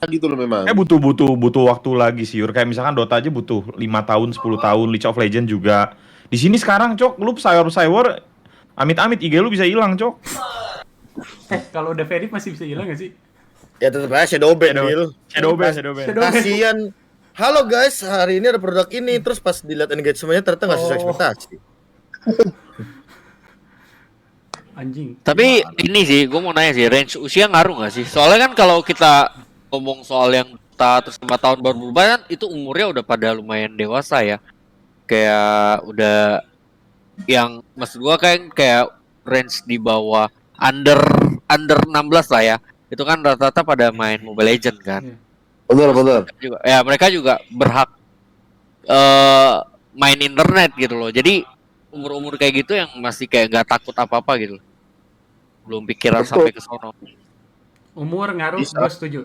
gitu loh memang. butuh waktu lagi sih, Yur. Kayak misalkan Dota aja butuh 5 tahun, 10 tahun, League of Legends juga. Di sini sekarang, Cok, lu cyber amit-amit IG lu bisa hilang, Cok. Kalau udah verif masih bisa hilang gak sih? Ya tetap aja shadow ban, Shadow, Bil. shadow ban, shadow ban. Shadow ban. Kasian. Halo guys, hari ini ada produk ini, terus pas dilihat engagementnya ternyata nggak sesuai ekspektasi. Anjing. Tapi ini sih, gue mau nanya sih, range usia ngaruh nggak sih? Soalnya kan kalau kita ngomong soal yang terus 5 tahun baru berubah kan, itu umurnya udah pada lumayan dewasa ya. Kayak udah yang maksud gue kayak range di bawah under under 16 lah ya. Itu kan rata-rata pada main Mobile Legend kan. Iya. Benar. Mereka juga berhak main internet gitu loh. Jadi umur-umur kayak gitu yang masih kayak nggak takut apa-apa gitu. Belum pikiran sampai ke sono. Umur ngaruh, Bisa. gue setuju.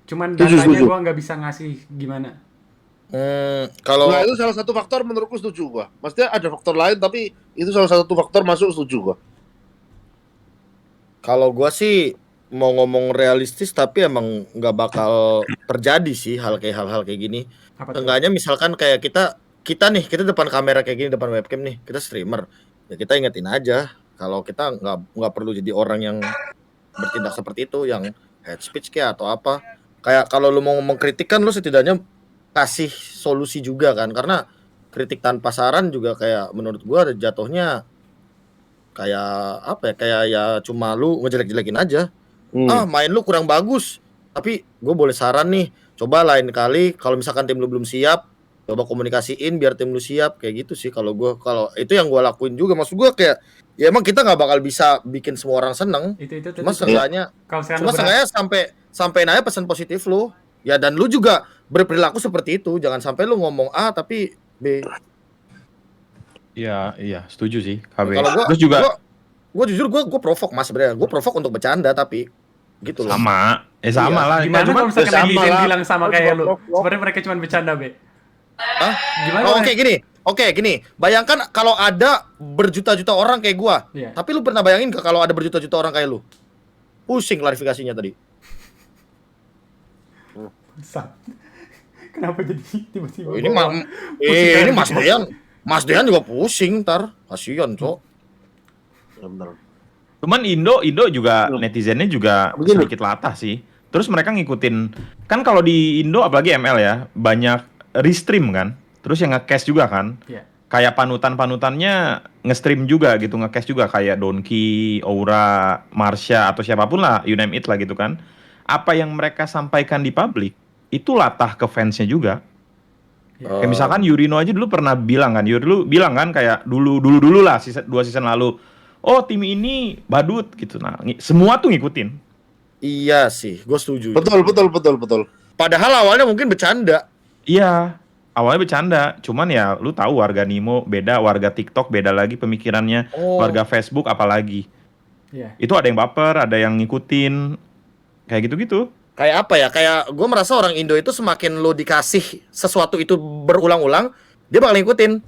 Cuman Setuju, datanya setuju. gue nggak bisa ngasih gimana. Kalau Nah itu salah satu faktor menurutku setuju gua. Maksudnya ada faktor lain tapi itu salah satu faktor masuk setuju gua. kalau gua sih mau ngomong realistis tapi emang nggak bakal terjadi sih hal kayak gini. Apa tuh? Enggaknya misalkan kayak kita depan kamera kayak gini, depan webcam nih, kita streamer. Ya kita ingetin aja kalau kita nggak perlu jadi orang yang bertindak seperti itu, yang hate speech kayak atau apa. Kayak kalau lu mau ngomong kritik kan lu setidaknya kasih solusi juga kan, karena kritik tanpa saran juga kayak menurut gua jatuhnya kayak apa ya, kayak ya cuma lu ngejelek-jelekin aja. Main lu kurang bagus, tapi gue boleh saran nih, coba lain kali kalau misalkan tim lu belum siap, coba komunikasiin biar tim lu siap, kayak gitu sih. Kalau itu yang gue lakuin juga. Maksud gue kayak ya emang kita nggak bakal bisa bikin semua orang seneng, Itu cuma seenggaknya kalau sekarang sampai nanya pesan positif lu ya, dan lu juga berperilaku seperti itu. Jangan sampai lu ngomong A tapi B. Iya, setuju sih, KB. Kalau Terus juga gue jujur gue provok mas sebenarnya. Gue provok untuk bercanda tapi gitu loh. sama Iya. lah. gimana Cuma kalau misalkan sama netizen lah. bilang sama kayak lu? Blok. Sebenarnya mereka cuma bercanda, Be. Hah? Gimana? Oh, Oke gini. Bayangkan kalau ada berjuta-juta orang kayak gua. Iya. Tapi lu pernah bayangin gak kalau ada berjuta-juta orang kayak lu? Pusing klarifikasinya tadi. Bangsat. Kenapa jadi tiba-tiba? Ini gua- ini Mas Dean juga pusing ntar. Kasihan, Cok. Benar. Cuman Indo juga netizennya juga Begini. sedikit latah sih. Terus mereka ngikutin, kan kalau di Indo apalagi ML ya, banyak restream kan. Terus yang nge-cash juga kan. Iya. Kayak panutannya nge-stream juga gitu, nge-cash juga kayak Donkey, Aura, Marsha atau siapapun lah, you name it lah gitu kan. Apa yang mereka sampaikan di publik itu latah ke fansnya juga. Kayak misalkan Yurino aja dulu pernah bilang kan, dulu bilang kan kayak dulu lah, 2 season lalu, oh tim ini badut gitu. Nah, semua tuh ngikutin. Iya sih, gue setuju. Betul. Padahal awalnya mungkin bercanda. Iya, awalnya bercanda. Cuman ya lu tahu warga Nimo beda, warga TikTok beda lagi pemikirannya, warga Facebook apalagi. Iya. Itu ada yang baper, ada yang ngikutin, kayak gitu-gitu. Kayak apa ya? Kayak gue merasa orang Indo itu semakin lo dikasih sesuatu itu berulang-ulang, dia bakal ngikutin.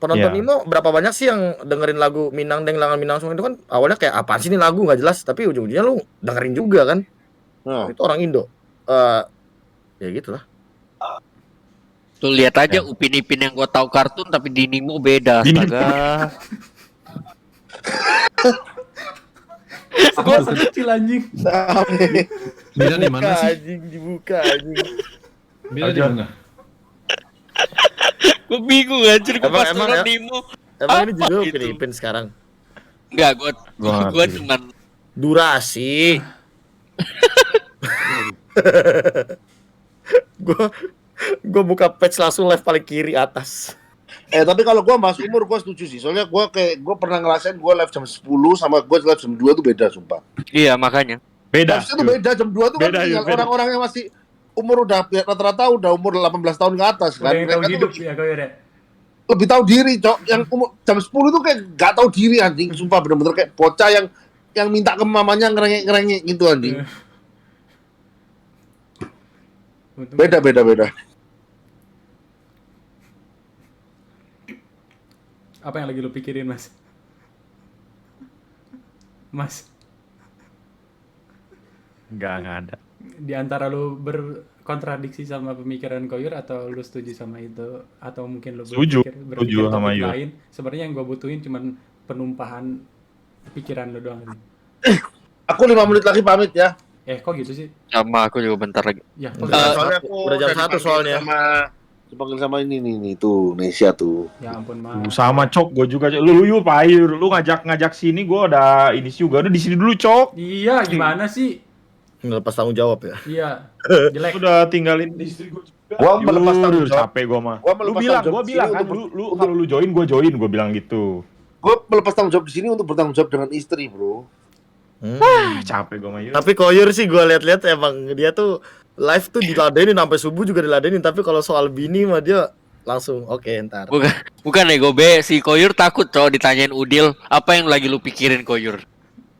Penonton Iya. Nimo berapa banyak sih yang dengerin lagu Minang Deng Langan Minang Song itu kan awalnya kayak apaan sih ini lagu nggak jelas, tapi ujung-ujungnya lu dengerin juga kan. Nah, Itu orang Indo. Ya gitulah. Tuh lihat aja Upin Ipin yang gua tahu kartun tapi di Nimo beda. Di Nimo. Astaga. Gua kecil anjing. Bila di mana sih? Dibuka anjing. Bila di mana? Gua bingung anjir gua pas Emang nonton ya? Nemo. Emang ini Apa judul itu? Upin sekarang. Enggak, gua ngerti. cuman Durasi. Gua buka page langsung live paling kiri atas. tapi kalau gua bahas umur gua setuju sih. Soalnya gua pernah ngerasain gua live jam 10 sama gua live jam 2 tuh beda sumpah. iya makanya. Beda. Harusnya tuh beda jam 2 tuh kan Beda, tinggal beda. orang-orang yang masih umur udah rata-rata udah umur 18 tahun ke atas kan. Udah yang tahu Mereka tuh hidup ya kau ya. lebih tahu diri, Cok. Yang umur jam 10 tuh kayak gak tahu diri anjing, sumpah bener-bener kayak bocah yang minta ke mamanya ngerengek-ngerengek gitu anjing. Beda. Apa yang lagi lu pikirin, Mas? Mas. Enggak ada. Di antara lu berkontradiksi sama pemikiran Koyur atau lu setuju sama itu atau mungkin lu Setuju berpikir sama topik Yur. lain. Sebenarnya yang gue butuhin cuman penumpahan pikiran lu doang sih. Aku 5 menit lagi pamit ya. Kok gitu sih? Sama aku juga bentar lagi. Ya, kok Udah, gitu? Soalnya aku udah jam 1 dipanggil soalnya. dipanggil sama ini tuh, Nesia tuh. Ya ampun, Mas. Sama Cok, gue juga. Lu yuk Pak Yur, lu ngajak sini, gue udah ini juga. Udah di sini dulu Cok. Iya, gimana sih? Ngelepas tanggung jawab ya. Iya, jelek. Udah tinggalin istri gue juga. Gua melepas tanggung jawab. Capek gue mah. Gua Lu melepas bilang, tanggung gue jawab bilang di kan, sini lu kalau lu join, gue join, gue bilang gitu. Gue melepas tanggung jawab di sini untuk bertanggung jawab dengan istri, bro. Capek gue mah Yur. Tapi Koyur sih gue lihat-lihat emang dia tuh live tuh diladenin sampai subuh juga diladenin, tapi kalau soal bini mah dia langsung oke ntar. Bukan nego be, si Koyur takut cowok ditanyain Udil, apa yang lagi lu pikirin Koyur?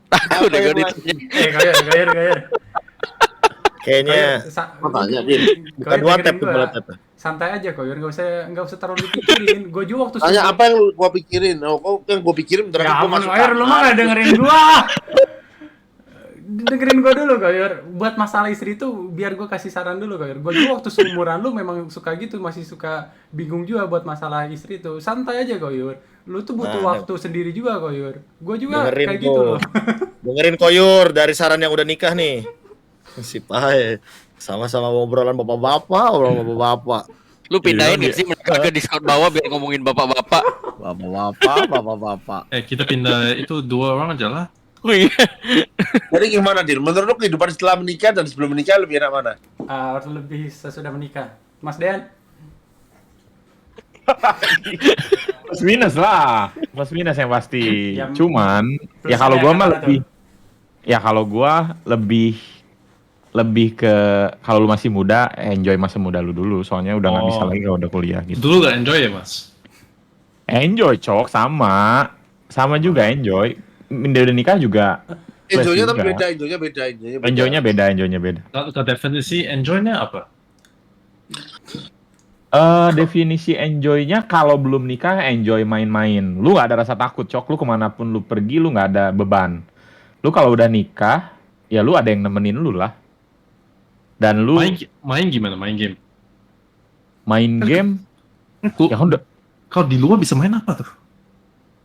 Takut Apa nego yang ditanyain. Koyur. Kayaknya Makanya, Din. bukan dua tap tuh bola tap. Santai aja Koyur, nggak usah terlalu dipikirin. Gue juga waktu Tanya apa yang gua pikirin? Oh, yang gua pikirin bentar Ya lagi gua ampun, masuk Koyur, lu mah kamar. nggak dengerin gua. Dengerin gua dulu, Koyur. Buat masalah istri itu, biar gua kasih saran dulu, Koyur. Gua juga waktu seumuran lu memang suka gitu, masih suka bingung juga buat masalah istri itu. Santai aja, Koyur. Lu tuh butuh Nah, waktu sendiri juga, Koyur. Gua juga dengerin kayak gitu loh. Dengerin Koyur dari saran yang udah nikah nih. Si Pai sama-sama obrolan bapak-bapak. Lu pindahin Iya, gak sih mereka ke Discord bawah biar ngomongin bapak-bapak? Bapak-bapak. Kita pindah itu 2 orang aja lah. Oh iya. Jadi gimana, Din? Menurut lu kehidupan setelah menikah dan sebelum menikah lebih enak mana? Harus lebih sesudah menikah. Mas Dean, Plus minus lah. Plus minus yang pasti. Yang Cuman plus ya kalau ada gua yang mah apa lebih ya kalau gua lebih ke kalau lu masih muda, enjoy masa muda lu dulu. Soalnya udah nggak Oh. bisa lagi kalau udah kuliah gitu. Dulu gak enjoy ya, Mas? Enjoy Cok, sama juga enjoy. Udah nikah juga. plus Enjoy-nya tapi juga. beda, enjoy-nya beda. Enjoynya beda. Kalau definisi enjoy-nya apa? Definisi enjoy-nya kalau belum nikah enjoy main-main. Lu nggak ada rasa takut Cok. Lu kemanapun lu pergi lu nggak ada beban. Lu kalau udah nikah ya lu ada yang nemenin lu lah. Dan lu Main gimana? Main game? main game ya kan udah Kalau di luar bisa main apa tuh?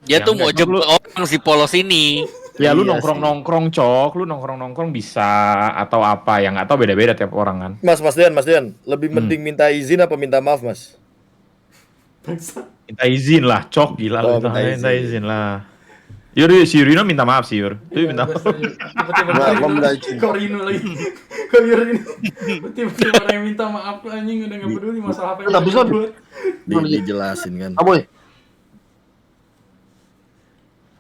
Dia Ya tuh enggak, mau jemput orang si polos ini. ya lu Iya nongkrong Cok. Lu nongkrong bisa atau apa yang nggak tahu beda-beda tiap orang kan. Mas Dian, lebih mending minta izin apa minta maaf, Mas? Minta izin lah Cok, gila Oh, lu minta minta izin. izin lah. Yur, si Rino minta maaf sih Yur. Lu minta maaf. Gua minta izin. Kok Rino lagi? Kok Rino? Tiba-tiba orang yang minta maaf anjing udah nggak peduli masalah apa yang Nggak bisa. dibuat. Dijelasin kan. Aboy.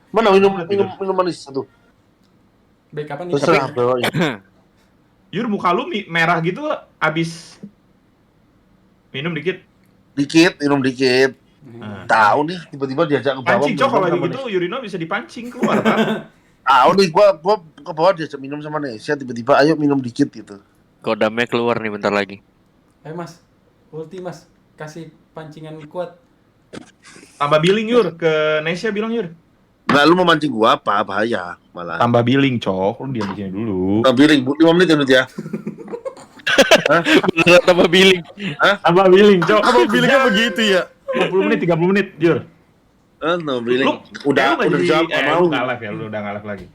Mana minum manis satu? Baik kapan nih? Terserah, bro. Yur, muka lu merah gitu abis minum dikit. Minum dikit. Nah. Tahu nih, tiba-tiba diajak ke bawah. Pancing Cok, kalau minum lagi sama gitu Yurino bisa dipancing keluar kan. Tahu nih, gua ke bawah diajak minum sama Nesia, tiba-tiba ayo minum dikit gitu. Kodamnya keluar nih bentar lagi. Ayo Mas, ulti Mas, kasih pancingan kuat. Tambah billing Yur, ke Nesya bilang Yur. Nggak, lu mau mancing gua apa? Bahaya malah. Tambah billing Cok, lu diam di sini dulu. Biring, 5 menit ya, Nut ya? Beneran tambah billing. Tambah billing Cok. Apa billingnya begitu ya? 20 menit, 30 menit Yur. No, biring. Lu Udah nggak jadi, jawab, nggak mau. lu nggak live ya, lu udah nggak live lagi.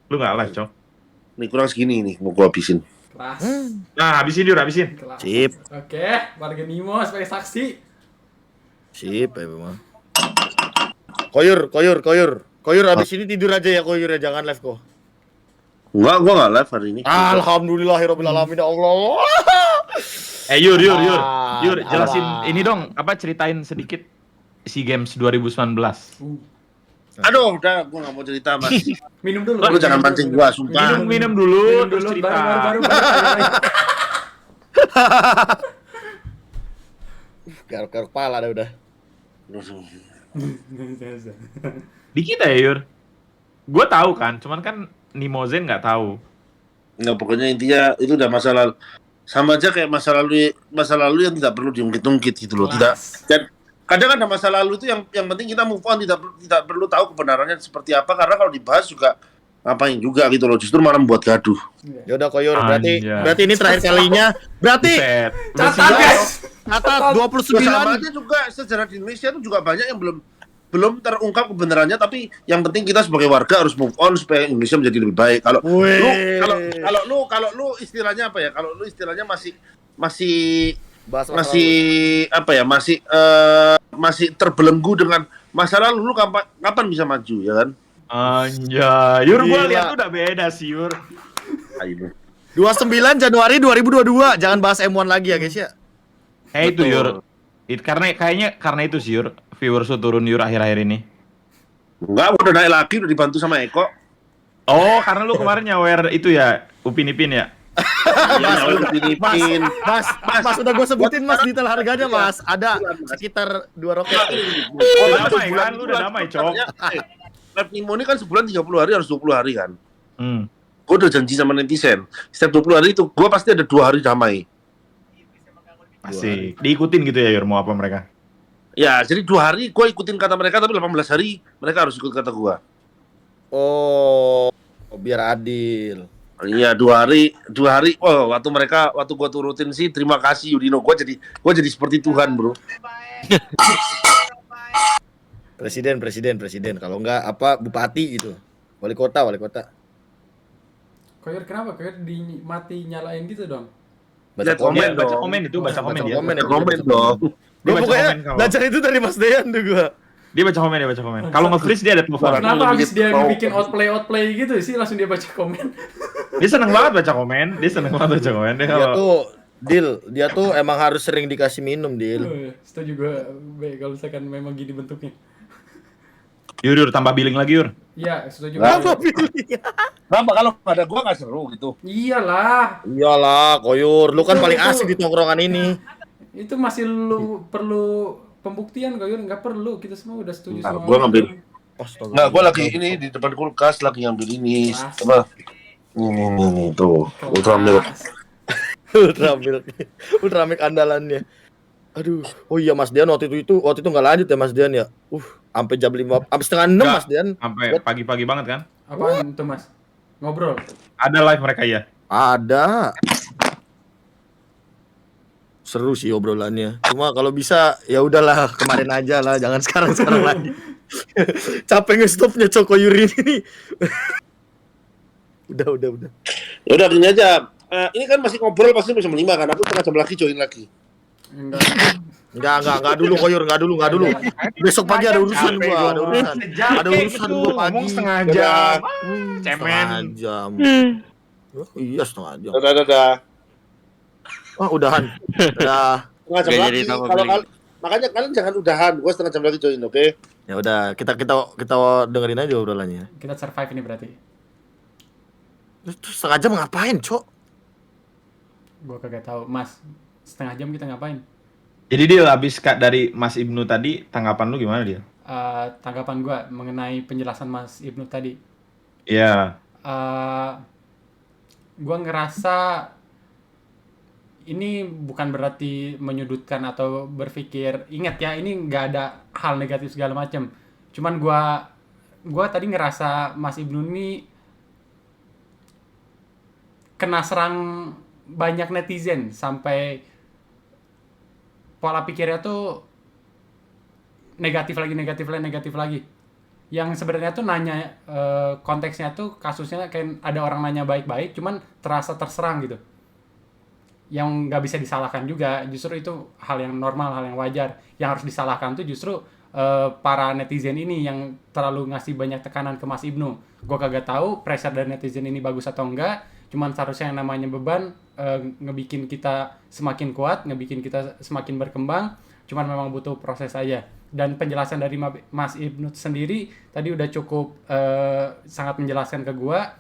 Lu nggak live Cok. Nih kurang segini nih, mau gua habisin. Kelas. Nah, habisin Yur, habisin. Kelas. Sip. Oke, warga Nimo sebagai saksi. Sip, ya memang. Koyur abis ini tidur aja ya Koyur ya, jangan live kok. Enggak, gua nggak live hari ini. Alhamdulillahirabbil alamin ya Allah. Yur, Ah, jelasin Allah. ini dong, apa ceritain sedikit SEA Games 2019. Aduh, udah gua nggak mau cerita, Mas. Minum dulu. Lu jangan mancing gua, sumpah. Minum dulu, Minum terus dulu, cerita. baru. Garuk kepala dah udah. Di kita ya Yur. Gue tahu kan, cuman kan Nimozen nggak tahu. Nggak, pokoknya intinya itu udah masa lalu. Sama aja kayak masa lalu yang tidak perlu diungkit-ungkit gitu loh. Tidak. Dan kadang ada masa lalu itu yang penting kita move on, tidak perlu tahu kebenarannya seperti apa, karena kalau dibahas juga ngapain juga gitu loh, justru malah membuat gaduh. Ya udah Koyor, berarti Anjay. ini terakhir kalinya. Berarti Buset. Catat guys. catat 29. Sama aja juga sejarah di Indonesia itu juga banyak yang belum terungkap kebenarannya, tapi yang penting kita sebagai warga harus move on supaya Indonesia menjadi lebih baik. Kalau lu istilahnya apa ya? Kalau lu istilahnya masih Bahas masih terbelenggu dengan masa lalu, lu kapan bisa maju, ya kan? Anjay, Yur gua Gila. lihat tuh udah beda sih Yur. Ayo. 29 Januari 2022. Jangan bahas M1 lagi ya guys ya. Itu Betul. Yur. Karena itu sih Yur, viewers tuh turun Yur akhir-akhir ini. Enggak, udah naik lagi, udah dibantu sama Eko. Oh, karena lu kemarin nyawer itu ya, Upin Ipin ya? Iya, udah dinipin. Mas udah gue sebutin mas detail harganya mas. Ada sekitar 2 roket. Udah damai kan? Lu udah damai, Cok. Lab Nimo ini kan sebulan 30 hari harus 20 hari kan. Hmm. Gue udah janji sama netizen. Setiap 20 hari itu gue pasti ada 2 hari damai. Asik. Diikutin gitu ya Yur, mau apa mereka? Ya, jadi 2 hari gue ikutin kata mereka, tapi 18 hari mereka harus ikut kata gue. Oh, biar adil. Iya, 2 hari. Oh, waktu gue turutin sih, terima kasih Yudino. Gue jadi seperti Tuhan, bro. Presiden. Kalau enggak apa bupati gitu. Wali kota. Koyor kenapa? Koyor mati nyalain gitu dong. Lihat komen. komen. Baca dong. komen itu, baca komen dia. komen. Komen dong. Dia Gue baca pokoknya komen kalau. belajar itu dari Mas Dean tuh gue. Dia baca komen. Kalau nge-freeze dia ada telepon. Kenapa habis dia Tahu. bikin outplay gitu sih langsung dia baca komen? Dia seneng banget baca komen. Dia Dia kalau tuh dia tuh emang harus sering dikasih minum Dil. Setuju gue, kalau misalkan memang gini bentuknya. Yur, tambah billing lagi Yur. Iya, setuju Nggak, gue. Kenapa kalau nggak ada gue nggak seru gitu? Iyalah, Iyalah, Koyor, lu kan paling Itu- asik di tongkrongan ini. itu masih lu perlu pembuktian Koyor, nggak perlu. Kita semua udah setuju Nah, sama gua ngambil. Astaga. Nggak, gue lagi ini di depan kulkas lagi ngambil ini Kelas. apa? Ini tuh Ultramilk. Ultramilk andalannya. Aduh, oh iya Mas Dian waktu itu nggak lanjut ya Mas Dian ya. Sampai jam 5, sampai setengah 6 Nggak. Mas Dian. Sampai pagi-pagi banget kan? Apaan tuh Mas? Ngobrol. Ada live mereka ya. Ada. Seru sih obrolannya. Cuma kalau bisa ya udahlah kemarin aja lah, jangan sekarang lagi. Capek nge-stopnya Coko Yuri ini. udah. Ya udah gini aja. Ini kan masih ngobrol pasti jam 5 kan. Aku setengah jam lagi join lagi. Enggak. Enggak dulu Koyor, enggak dulu. Besok pagi ada urusan gua, ada urusan gua pagi. Ngomong setengah jam. Cemen. Setengah jam. Oh, iya setengah jam. Dadah. Udahan. Dah. Setengah jam Nggak lagi. jadi nama Kalau beli. makanya kalian jangan udahan. Gue setengah jam lagi join, oke? Ya udah, kita dengerin aja obrolannya. Kita survive ini berarti. Terus setengah jam ngapain, Cok? Gua kagak tahu, Mas. Setengah jam kita ngapain? Jadi dia habis dari Mas Ibnu tadi, tanggapan lu gimana dia? Tanggapan gua mengenai penjelasan Mas Ibnu tadi. Iya. Gua ngerasa ini bukan berarti menyudutkan atau berpikir, ingat ya, ini nggak ada hal negatif segala macam. Cuman gua tadi ngerasa Mas Ibnu ini kena serang banyak netizen sampai pola pikirnya tuh negatif lagi. Yang sebenarnya tuh nanya konteksnya tuh kasusnya kayak ada orang nanya baik-baik, cuman terasa terserang gitu. Yang nggak bisa disalahkan juga, justru itu hal yang normal, hal yang wajar. Yang harus disalahkan tuh justru para netizen ini yang terlalu ngasih banyak tekanan ke Mas Ibnu. Gue kagak tahu pressure dari netizen ini bagus atau enggak, cuman seharusnya yang namanya beban ngebikin kita semakin kuat, ngebikin kita semakin berkembang, cuman memang butuh proses aja. Dan penjelasan dari Mas Ibnu sendiri tadi udah cukup sangat menjelaskan ke gua.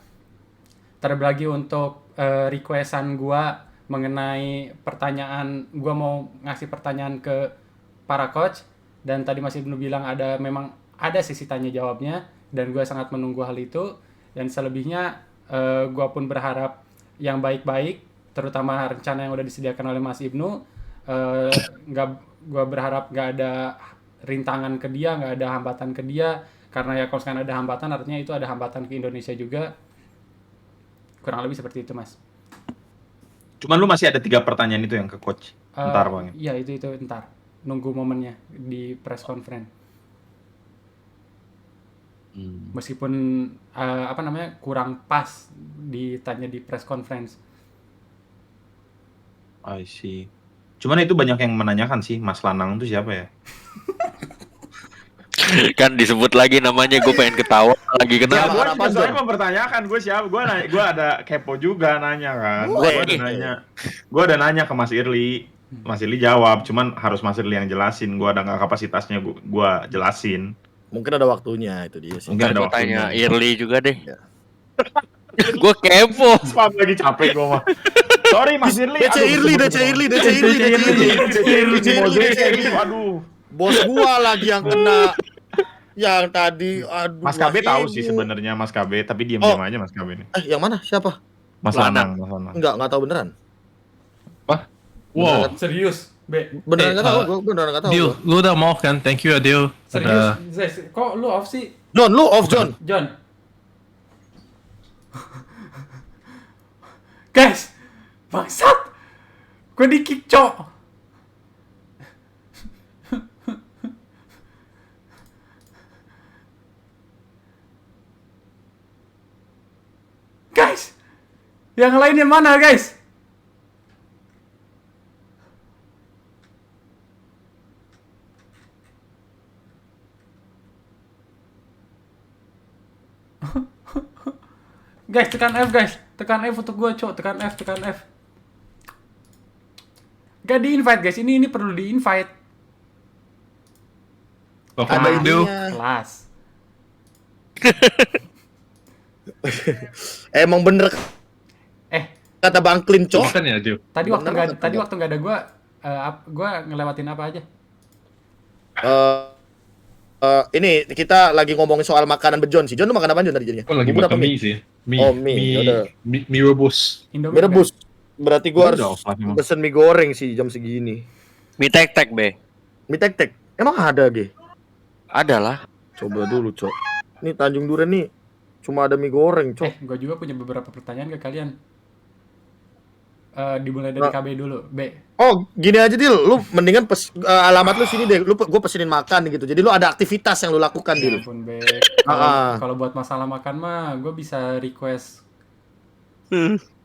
Terlebih lagi untuk requestan gua mengenai pertanyaan, gua mau ngasih pertanyaan ke para coach, dan tadi Mas Ibnu bilang memang ada sisi tanya jawabnya, dan gua sangat menunggu hal itu. Dan selebihnya gua pun berharap yang baik-baik, terutama rencana yang udah disediakan oleh Mas Ibnu. Gua berharap nggak ada rintangan ke dia, nggak ada hambatan ke dia, Karena ya kalau sekarang ada hambatan, artinya itu ada hambatan ke Indonesia juga. Kurang lebih seperti itu, Mas. Cuman lu masih ada 3 pertanyaan itu yang ke coach. Ntar Bang. Iya, itu ntar. Nunggu momennya di press conference. Meskipun kurang pas ditanya di press conference. I see. Cuman itu banyak yang menanyakan sih, Mas Lanang itu siapa ya? Kan disebut lagi namanya, gue pengen ketawa lagi Ya, kenapa? gue harapan juga soalnya dong. mempertanyakan gue siapa. Gue ada kepo juga nanya kan. Weh. Gue ada nanya ke Mas Irli. Mas Irli jawab, cuman harus Mas Irli yang jelasin. Gue ada nggak kapasitasnya gue jelasin. Mungkin ada waktunya itu dia sih. Mungkin Ntar ada gue tanya waktunya. Irli juga deh. Ya. Gue kepo. Spam lagi capek gue mah. Sorry Mas Irli. DC Irli. Aduh. Bos gua lagi yang kena. Yang tadi, aduh. Mas KB tahu ibu. sih sebenarnya Mas KB, tapi diam-diam aja Mas KB ini. Yang mana? Siapa? Mas Lanang. Lanang. Nggak tahu beneran. Wow. Serius, Be. Beneran nggak tahu, gua beneran nggak tahu. Deal, lu udah mau kan? Thank you, Adil. Serius, Zes. Kok lu off sih, John, lu off John. John? Guys, bangsat. Gue di kick, Cok. Guys, yang lainnya mana, guys? Guys, tekan F, guys. Tekan F untuk gue, Cok. Tekan F. Gak di-invite, guys. Ini perlu di-invite. Welcome Ada back, Adil. ininya. Kelas. Emang bener Eh, kata Bang Klim, Cok. Makan ya, Adil. tadi Bener banget, waktu nggak ada gue ngelewatin apa aja? Ini kita lagi ngomongin soal makanan bejon sih. John, lu makan apa John tadi jadinya? Aku lagi Bubur makan apa mie sih. Mie. Oh, mie. Yaudah. Mie rebus. Indomie. Mie rebus. Berarti gua harus Udah off lah memang. pesen mie goreng sih jam segini. Mie tek-tek, Be. Mie tek-tek. Emang ada, Ge? Ada lah. Coba dulu, Cok. Nih Tanjung Duren nih cuma ada mie goreng, Cok. Gue juga punya beberapa pertanyaan ke kalian. Dimulai dari Nah. KB dulu, B. Oh, gini aja Dil, lu mendingan alamat lu sini deh. Gue pesenin makan gitu. Jadi lu ada aktivitas yang lu lakukan, Ya Dil. ampun, B. Ah. Kalau buat masalah makan mah, gue bisa request.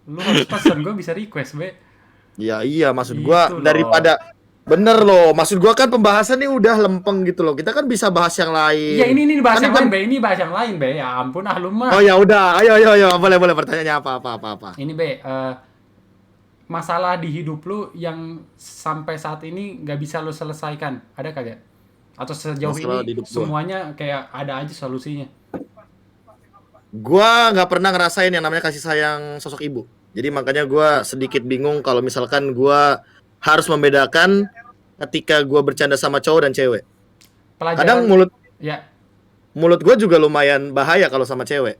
Lu harus pesan, gue bisa request, B. Ya iya, maksud gua Gitu loh. daripada bener loh. Maksud gua kan pembahasan ini udah lempeng gitu loh. Kita kan bisa bahas yang lain. Ya ini bahas Kan yang bukan- lain, B. Ini bahas yang lain, B. Ya ampun, lu mah. Oh ya udah, ayo boleh pertanyaannya apa. Ini, B. Masalah di hidup lu yang sampai saat ini nggak bisa lu selesaikan, ada kagak? Atau sejauh Masalah di ini hidup gua. semuanya kayak ada aja solusinya? Gua nggak pernah ngerasain yang namanya kasih sayang sosok ibu. Jadi makanya gua sedikit bingung kalau misalkan gua harus membedakan ketika gua bercanda sama cowok dan cewek. Kadang Ya, mulut gua juga lumayan bahaya kalau sama cewek.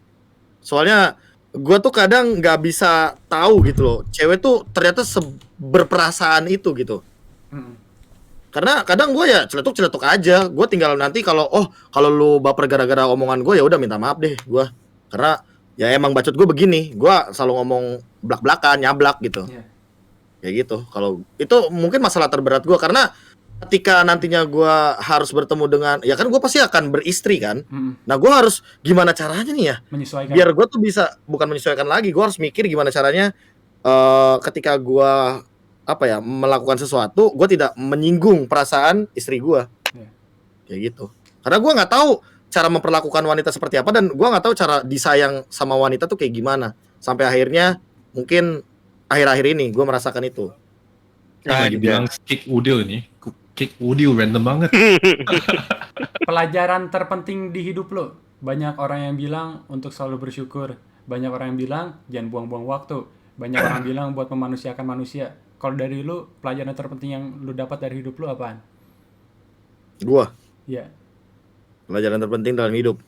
Soalnya gua tuh kadang nggak bisa tahu gitu loh. Cewek tuh ternyata berperasaan itu gitu. mm, Karena kadang gue ya celetuk aja. Gue tinggal nanti kalau lu baper gara-gara omongan gue ya udah minta maaf deh gue. Karena ya emang bacot gue begini. Gue selalu ngomong blak-blakan, nyablak gitu. Iya. Kayak gitu. Kalau itu mungkin masalah terberat gue karena ketika nantinya gue harus bertemu dengan ya kan gue pasti akan beristri kan. Nah gue harus gimana caranya nih ya menyesuaikan. biar gue tuh bisa bukan menyesuaikan lagi. Gue harus mikir gimana caranya ketika gue melakukan sesuatu, gue tidak menyinggung perasaan istri gue, Iya. kayak gitu. Karena gue nggak tahu cara memperlakukan wanita seperti apa dan gue nggak tahu cara disayang sama wanita tuh kayak gimana. Sampai akhirnya mungkin akhir-akhir ini gue merasakan itu. Lagi bilang kick Udil ini. Kick Udil random banget. Pelajaran terpenting di hidup lo. Banyak orang yang bilang untuk selalu bersyukur. Banyak orang yang bilang jangan buang-buang waktu. Banyak orang bilang buat memanusiakan manusia. Kalau dari lu, pelajaran terpenting yang lu dapat dari hidup lu apaan? Gue Iya. pelajaran terpenting dalam hidup.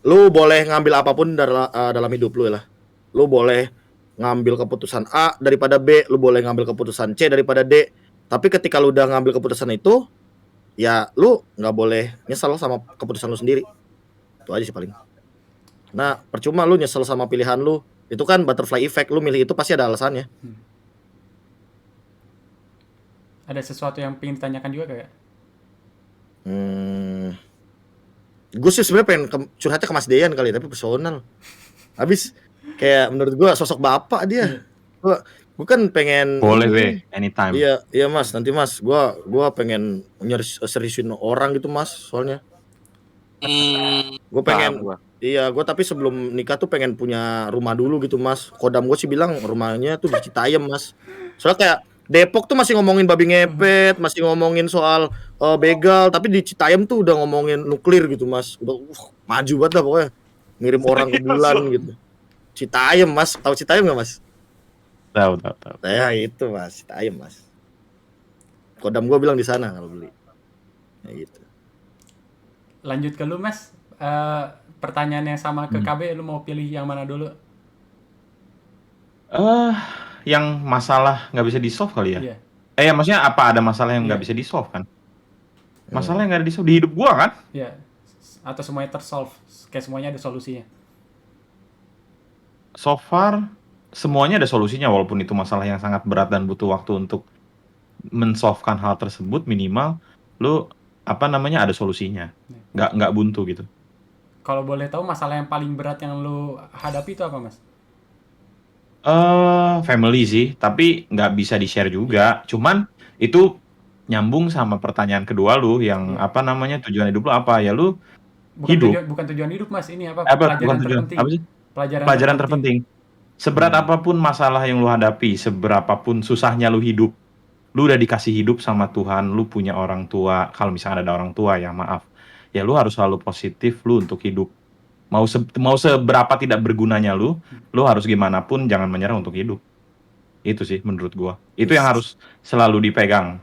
Lu boleh ngambil apapun dalam hidup lu lah. Lu boleh ngambil keputusan A daripada B, lu boleh ngambil keputusan C daripada D. Tapi ketika lu udah ngambil keputusan itu, ya lu nggak boleh nyesel sama keputusan lu sendiri. Itu aja sih paling. Nah, percuma lu nyesel sama pilihan lu. Itu kan butterfly effect, lu milih itu pasti ada alasannya. Ada sesuatu yang pengen ditanyakan juga kayak? Gue sih sebenarnya pengen curhatnya ke Mas Deyan kali, tapi personal. Habis kayak menurut gue sosok bapak dia. Gue kan pengen Boleh weh, anytime. Iya Mas, nanti Mas, gua pengen seriusin orang gitu Mas, soalnya. Gue pengen Paham gua. Iya, gue tapi sebelum nikah tuh pengen punya rumah dulu gitu Mas. Kodam gue sih bilang rumahnya tuh di Citayam Mas. Soalnya kayak Depok tuh masih ngomongin babi ngepet, masih ngomongin soal begal, tapi di Citayam tuh udah ngomongin nuklir gitu Mas. Udah maju banget lah pokoknya. Ngirim orang ke bulan gitu. Citayam Mas, tahu Citayam nggak Mas? Tahu. Ya itu Mas, Citayam Mas. Kodam gue bilang di sana kalau beli. Ya gitu. Lanjut ke lu Mas. Pertanyaan yang sama ke KB, lu mau pilih yang mana dulu? Yang masalah nggak bisa di-solve kali ya? Iya. Ya maksudnya apa ada masalah yang nggak Iya. bisa di-solve kan? Masalah yang nggak ada di-solve di hidup gua kan? Iya. Atau semuanya tersolve, kayak semuanya ada solusinya. So far semuanya ada solusinya, walaupun itu masalah yang sangat berat dan butuh waktu untuk men-solve-kan hal tersebut, minimal lu ada solusinya. Nggak buntu gitu. Kalau boleh tahu masalah yang paling berat yang lu hadapi itu apa Mas? Family sih, tapi nggak bisa di-share juga. Cuman itu nyambung sama pertanyaan kedua lu yang tujuan hidup lu apa? Ya lu hidup. Bukan tujuan hidup Mas, ini apa? Bukan Pelajaran tujuan. terpenting. Apa sih? Pelajaran Pelajaran terpenting. Seberat apapun masalah yang lu hadapi, seberapapun susahnya lu hidup, lu udah dikasih hidup sama Tuhan, lu punya orang tua. Kalau misalnya ada orang tua ya maaf, ya lu harus selalu positif lu untuk hidup. Mau seberapa tidak bergunanya lu harus gimana pun jangan menyerah untuk hidup. Itu sih menurut gua. Itu yang harus selalu dipegang.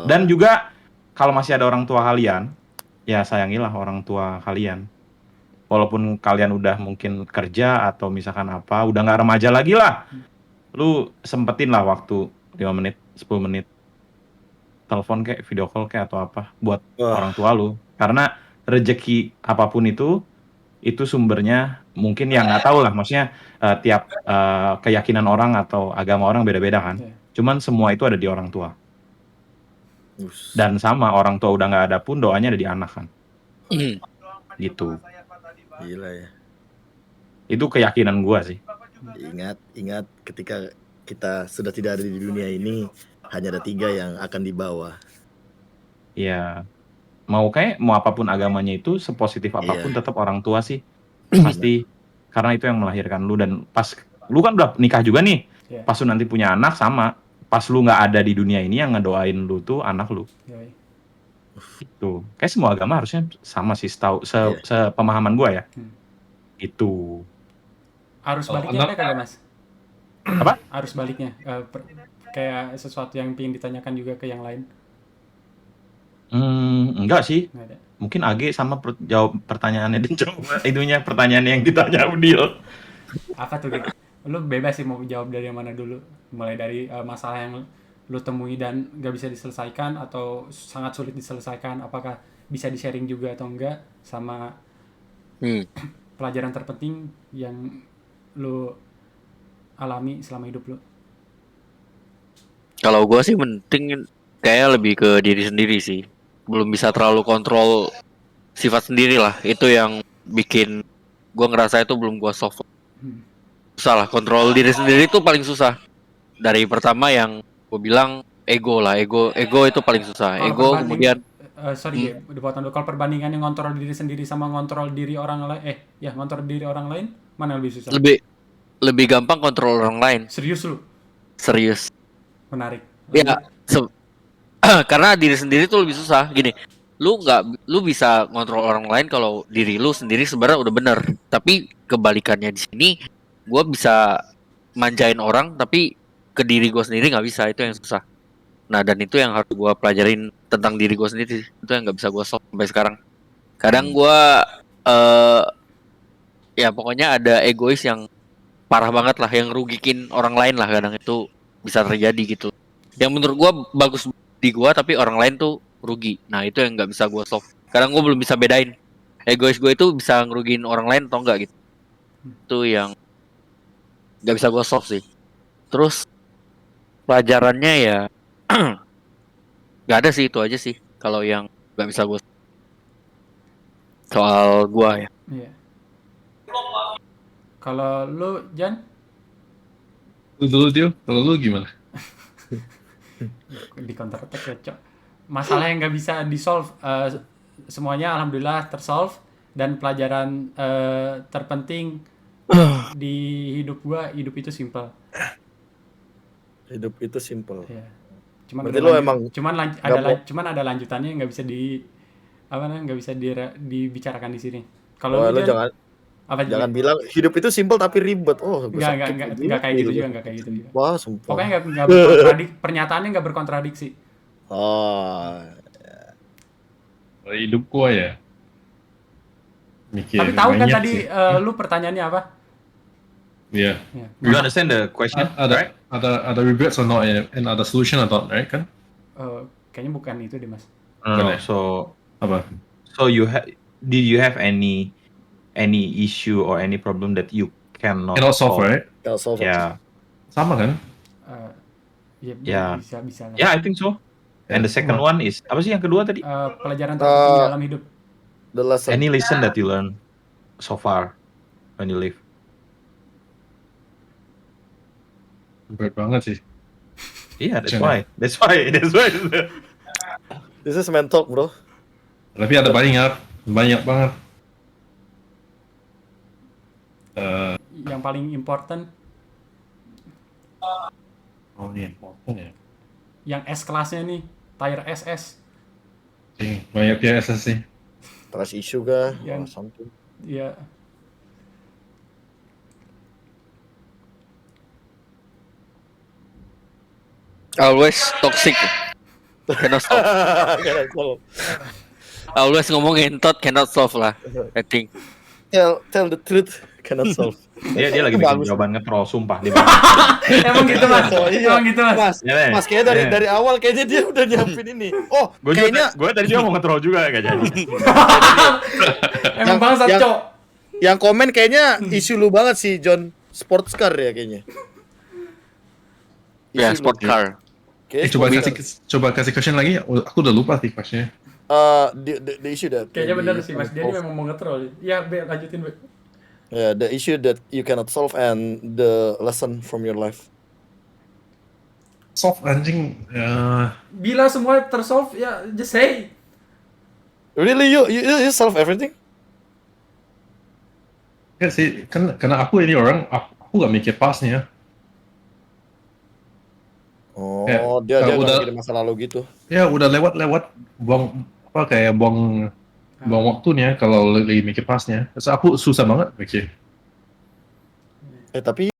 Dan juga kalau masih ada orang tua kalian, ya sayangilah orang tua kalian. Walaupun kalian udah mungkin kerja atau misalkan apa, udah nggak remaja lagi lah. Lu sempetin lah waktu 5 menit, 10 menit. Telepon kayak, video call kayak atau apa buat orang tua lu. Karena rezeki apapun itu sumbernya mungkin ya nggak tahu lah. Maksudnya tiap keyakinan orang atau agama orang beda-beda kan. Cuman semua itu ada di orang tua. Dan sama orang tua udah nggak ada pun doanya ada di anak kan. Gitu. Gila ya. Itu keyakinan gua sih. Ingat ketika kita sudah tidak ada di dunia ini, hanya ada 3 yang akan dibawa. Iya. Mau apapun agamanya itu, sepositif apapun tetap orang tua sih. Pasti. Karena itu yang melahirkan lu, dan pas lu kan udah nikah juga nih. Pas lu nanti punya anak sama. Pas lu nggak ada di dunia ini, yang ngedoain lu tuh anak lu. Itu. Kayak semua agama harusnya sama sih, sepemahaman gua ya. Itu. Arus baliknya ada kagak Mas? Apa? Arus baliknya. Kayak sesuatu yang pengen ditanyakan juga ke yang lain. Enggak sih. Nggak ada. Mungkin Age sama jawab pertanyaannya dan coba pertanyaan yang ditanya Udil. Apa tuh? Lu bebas sih mau jawab dari yang mana dulu. Mulai dari masalah yang lu temui dan gak bisa diselesaikan atau sangat sulit diselesaikan. Apakah bisa di-sharing juga atau enggak, sama pelajaran terpenting yang lu alami selama hidup lu. Kalau gue sih penting kayak lebih ke diri sendiri sih. Belum bisa terlalu kontrol sifat sendiri lah. Itu yang bikin gue ngerasa itu belum gue solve. Susah lah, kontrol diri sendiri itu paling susah. Dari pertama yang gue bilang ego lah, ego itu paling susah. Ego kemudian dipotong dulu. Kalau perbandingannya ngontrol diri sendiri sama ngontrol diri orang lain, ngontrol diri orang lain, mana lebih susah? Lebih gampang kontrol orang lain. Serius lu? Serius. Menarik. Ya, karena diri sendiri tuh lebih susah. Gini, lu bisa ngontrol orang lain kalau diri lu sendiri sebenarnya udah bener. Tapi kebalikannya di sini, gue bisa manjain orang, tapi ke diri gue sendiri nggak bisa. Itu yang susah. Nah, dan itu yang harus gue pelajarin tentang diri gue sendiri. Itu yang nggak bisa gue solve sampai sekarang. Kadang gue ya pokoknya ada egois yang parah banget lah, yang rugikin orang lain lah. Kadang itu bisa terjadi gitu. Yang menurut gue bagus di gue, tapi orang lain tuh rugi. Nah itu yang nggak bisa gue solve. Kadang gue belum bisa bedain egois gue itu bisa ngerugiin orang lain atau enggak gitu. Itu yang nggak bisa gue solve sih. Terus pelajarannya ya nggak ada sih, itu aja sih kalau yang nggak bisa gue soal gue ya. Iya. Kalau lu, Jan, Lu dulu dia, kalau lu gimana? di counter attack ya, Cok. Masalah yang nggak bisa di solve, semuanya alhamdulillah tersolve, dan pelajaran terpenting di hidup gua, hidup itu simple. Hidup itu simple. Ya. Cuman Berarti lu emang cuman ada lanjutannya yang nggak bisa nggak bisa dibicarakan di sini. Kalau Wah, lu, lu Jan, jangan bilang hidup itu simple tapi ribet. Oh, gue nggak kayak gitu juga, nggak kayak gitu juga. Wah, sumpah. Pokoknya nggak berkontradiksi, pernyataannya nggak berkontradiksi. Oh, Kalau hidup gua ya mikir Tapi tahu kan banyak tadi sih. lu pertanyaannya apa? Iya. Ya. You understand the question, right? Ada regrets or not, and ada solution or not, right kan? Kayaknya bukan itu deh, Mas. Boleh. So Apa? did you have any issue or any problem that you cannot Cannot solve, right? kalau solve. Yeah, Sama kan? Ya. Bisa lah. yeah, I think so. And the second one is apa sih yang kedua tadi? Pelajaran terpenting dalam hidup. The lesson. Any lesson that you learn so far when you live? Berat banget sih. Yeah, that's Jangan. why. That's why. This is man talk, bro. Tapi ada banyak banget. Yang paling important, Oh iya, important ya. yang S kelasnya nih, tier SS. Banyak ya SS sih. Trust issue kah? Yang- Or something. Ya, Always toxic. Cannot solve. Cannot solve. Always ngomongin thought cannot solve lah. I think. Tell the truth. Cannot solve. Dia lagi bikin Bagus. jawaban nge-troll sumpah dia. emang gitu, Mas. Oh, iya. Emang gitu, Mas. Mas, Ya, Mas kayaknya ya. dari awal kayaknya dia udah nyiapin ini. Oh, Gue kayaknya tadi juga mau nge-troll juga gak jadi. Emang bangsat, yang- Cok. yang komen kayaknya isu lu banget sih John Sports Car ya kayaknya. Ya, Isu sport lu. car. Kayaknya Coba sports kasih question lagi. Aku udah lupa sih questionnya. car. The issue that Kayaknya bener sih, Mas. Dia ini memang mau nge-troll. Ya, Be, lanjutin, Be. Yeah, the issue that you cannot solve and the lesson from your life. Soft anjing. Bila semua tersolve, ya just say. Really, you solve everything? Ya sih, karena aku ini orang, aku gak mikir pasnya. Oh, Ya, dia kalau nggak udah- mikirin masa lalu gitu. Ya udah lewat buang waktunya kalau lagi mikir pasnya. Terus aku susah banget mikir. Tapi